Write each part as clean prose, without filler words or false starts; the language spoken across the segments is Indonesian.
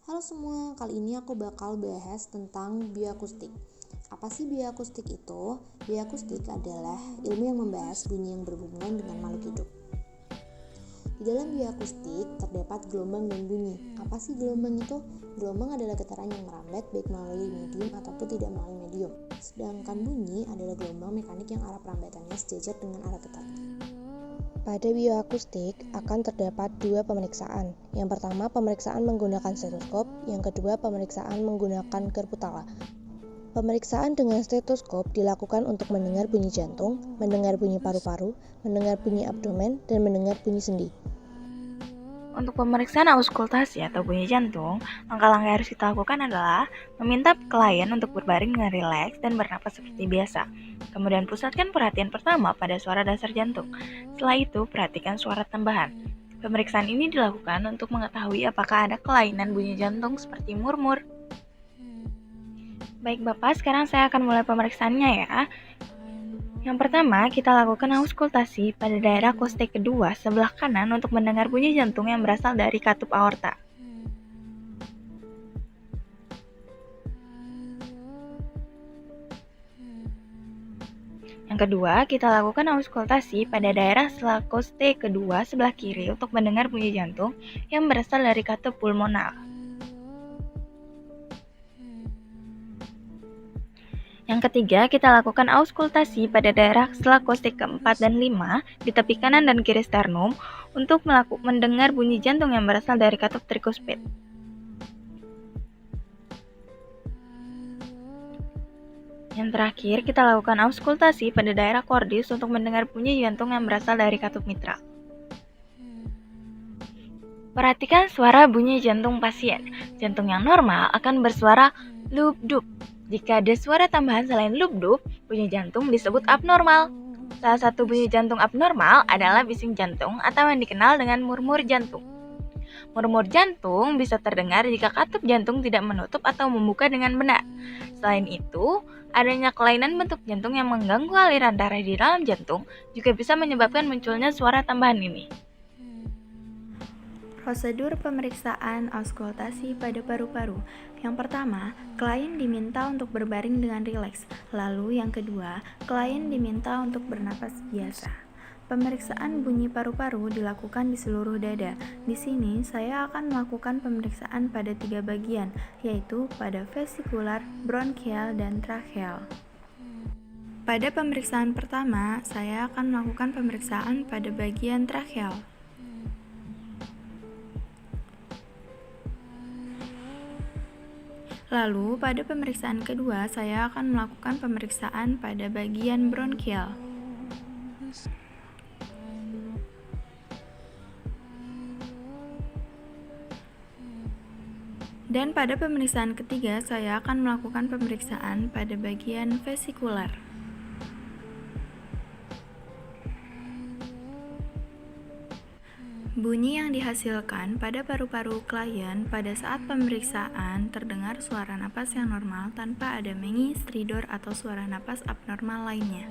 Halo semua, kali ini aku bakal bahas tentang bioakustik. Apa sih bioakustik itu? Bioakustik adalah ilmu yang membahas bunyi yang berhubungan dengan makhluk hidup. Di dalam bioakustik terdapat gelombang dan bunyi. Apa sih gelombang itu? Gelombang adalah getaran yang merambat baik melalui medium ataupun tidak melalui medium. Sedangkan bunyi adalah gelombang mekanik yang arah perambatannya sejajar dengan arah getar. Pada bioakustik akan terdapat dua pemeriksaan. Yang pertama pemeriksaan menggunakan stetoskop, yang kedua pemeriksaan menggunakan garpu tala. Pemeriksaan dengan stetoskop dilakukan untuk mendengar bunyi jantung, mendengar bunyi paru-paru, mendengar bunyi abdomen, dan mendengar bunyi sendi. Untuk pemeriksaan auskultasi atau bunyi jantung, langkah-langkah yang harus kita lakukan adalah meminta klien untuk berbaring dengan rileks dan bernapas seperti biasa. Kemudian pusatkan perhatian pertama pada suara dasar jantung. Setelah itu, perhatikan suara tambahan. Pemeriksaan ini dilakukan untuk mengetahui apakah ada kelainan bunyi jantung seperti murmur. Baik Bapak, sekarang saya akan mulai pemeriksaannya ya. Yang pertama, kita lakukan auskultasi pada daerah kostek kedua sebelah kanan untuk mendengar bunyi jantung yang berasal dari katup aorta. Yang kedua, kita lakukan auskultasi pada daerah koste kedua sebelah kiri untuk mendengar bunyi jantung yang berasal dari katup pulmonal. Yang ketiga, kita lakukan auskultasi pada daerah koste keempat dan 5 di tepi kanan dan kiri sternum untuk mendengar bunyi jantung yang berasal dari katup trikosped. Yang terakhir, kita lakukan auskultasi pada daerah kordis untuk mendengar bunyi jantung yang berasal dari katup mitral. Perhatikan suara bunyi jantung pasien. Jantung yang normal akan bersuara lup-dup. Jika ada suara tambahan selain lup-dup, bunyi jantung disebut abnormal. Salah satu bunyi jantung abnormal adalah bising jantung atau yang dikenal dengan murmur jantung. Murmur jantung bisa terdengar jika katup jantung tidak menutup atau membuka dengan benar. Selain itu, adanya kelainan bentuk jantung yang mengganggu aliran darah di dalam jantung juga bisa menyebabkan munculnya suara tambahan ini. Prosedur pemeriksaan auskultasi pada paru-paru. Yang pertama, klien diminta untuk berbaring dengan rileks. Lalu yang kedua, klien diminta untuk bernapas biasa. Pemeriksaan bunyi paru-paru dilakukan di seluruh dada. Di sini saya akan melakukan pemeriksaan pada 3 bagian, yaitu pada vesikular, bronkial, dan tracheal. Pada pemeriksaan pertama, saya akan melakukan pemeriksaan pada bagian tracheal. Lalu, pada pemeriksaan kedua, saya akan melakukan pemeriksaan pada bagian bronkial. Dan pada pemeriksaan ketiga, saya akan melakukan pemeriksaan pada bagian vesikular. Bunyi yang dihasilkan pada paru-paru klien pada saat pemeriksaan terdengar suara napas yang normal tanpa ada mengi, stridor, atau suara napas abnormal lainnya.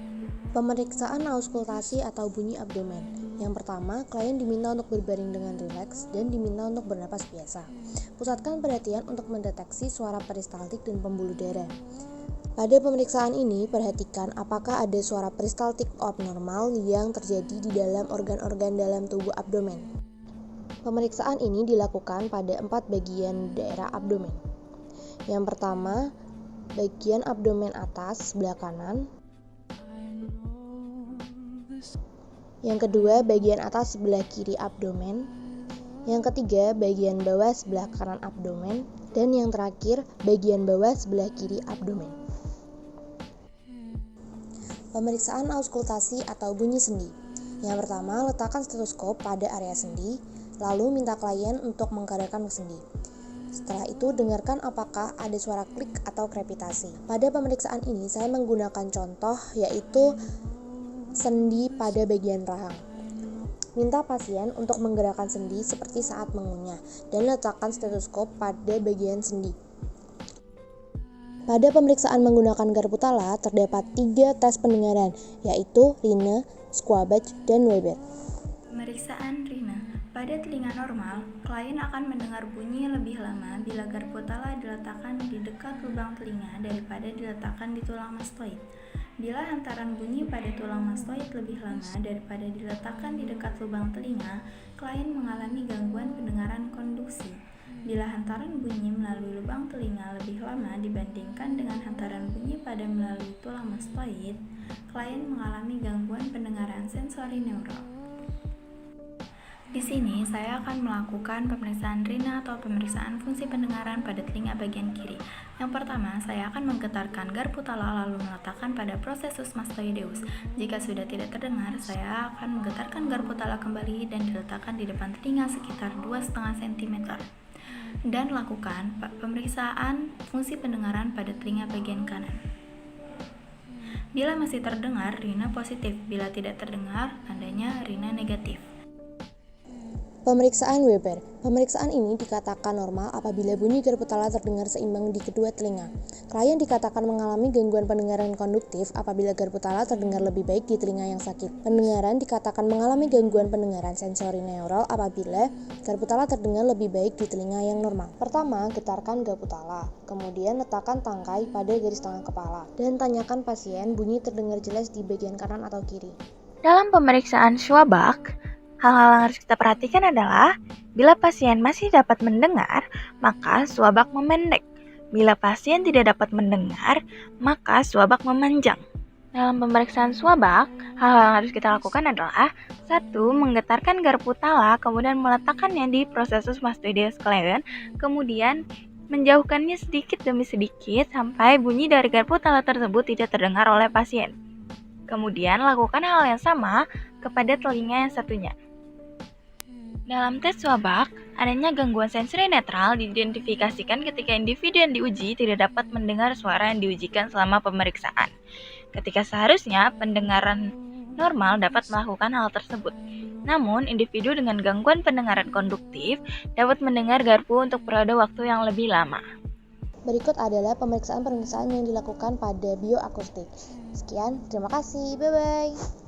Pemeriksaan auskultasi atau bunyi abdomen. Yang pertama, klien diminta untuk berbaring dengan rileks dan diminta untuk bernapas biasa. Pusatkan perhatian untuk mendeteksi suara peristaltik dan pembuluh darah. Pada pemeriksaan ini, perhatikan apakah ada suara peristaltik abnormal yang terjadi di dalam organ-organ dalam tubuh abdomen. Pemeriksaan ini dilakukan pada 4 bagian daerah abdomen. Yang pertama, bagian abdomen atas sebelah kanan. Yang kedua, bagian atas sebelah kiri abdomen. Yang ketiga, bagian bawah sebelah kanan abdomen. Dan yang terakhir, bagian bawah sebelah kiri abdomen. Pemeriksaan auskultasi atau bunyi sendi. Yang pertama, letakkan stetoskop pada area sendi, lalu minta klien untuk menggerakkan sendi. Setelah itu, dengarkan apakah ada suara klik atau krepitasi. Pada pemeriksaan ini, saya menggunakan contoh yaitu sendi pada bagian rahang. Minta pasien untuk menggerakkan sendi seperti saat mengunyah dan letakkan stetoskop pada bagian sendi. Pada pemeriksaan menggunakan garpu tala terdapat 3 tes pendengaran, yaitu Rhine, Squabach, dan Weber. Pemeriksaan Rhine. Pada telinga normal, klien akan mendengar bunyi lebih lama bila garpu tala diletakkan di dekat lubang telinga daripada diletakkan di tulang mastoid. Bila hantaran bunyi pada tulang mastoid lebih lama daripada diletakkan di dekat lubang telinga, klien mengalami gangguan pendengaran konduksi. Bila hantaran bunyi melalui lubang telinga lebih lama dibandingkan dengan hantaran bunyi pada melalui tulang mastoid, klien mengalami gangguan pendengaran sensori neural. Di sini, saya akan melakukan pemeriksaan rina atau pemeriksaan fungsi pendengaran pada telinga bagian kiri. Yang pertama, saya akan menggetarkan garpu tala lalu meletakkan pada prosesus mastoideus. Jika sudah tidak terdengar, saya akan menggetarkan garpu tala kembali dan diletakkan di depan telinga sekitar 2,5 cm. Dan lakukan pemeriksaan fungsi pendengaran pada telinga bagian kanan. Bila masih terdengar, rina positif. Bila tidak terdengar, tandanya rina negatif. Pemeriksaan Weber. Pemeriksaan ini dikatakan normal apabila bunyi garpu tala terdengar seimbang di kedua telinga. Klien dikatakan mengalami gangguan pendengaran konduktif apabila garpu tala terdengar lebih baik di telinga yang sakit. Pendengaran dikatakan mengalami gangguan pendengaran sensori neural apabila garpu tala terdengar lebih baik di telinga yang normal. Pertama, getarkan garpu tala. Kemudian letakkan tangkai pada garis tengah kepala. Dan tanyakan pasien bunyi terdengar jelas di bagian kanan atau kiri. Dalam pemeriksaan Schwabach, hal-hal yang harus kita perhatikan adalah bila pasien masih dapat mendengar, maka Schwabach memendek. Bila pasien tidak dapat mendengar, maka Schwabach memanjang. Dalam pemeriksaan Schwabach, hal-hal yang harus kita lakukan adalah 1. Menggetarkan garpu tala, kemudian meletakkannya di prosesus mastoideus klien, kemudian menjauhkannya sedikit demi sedikit sampai bunyi dari garpu tala tersebut tidak terdengar oleh pasien. Kemudian lakukan hal yang sama kepada telinga yang satunya. Dalam tes Schwabach, adanya gangguan sensori netral diidentifikasikan ketika individu yang diuji tidak dapat mendengar suara yang diujikan selama pemeriksaan. Ketika seharusnya pendengaran normal dapat melakukan hal tersebut. Namun, individu dengan gangguan pendengaran konduktif dapat mendengar garpu untuk periode waktu yang lebih lama. Berikut adalah pemeriksaan-pemeriksaan yang dilakukan pada bioakustik. Sekian, terima kasih, bye-bye.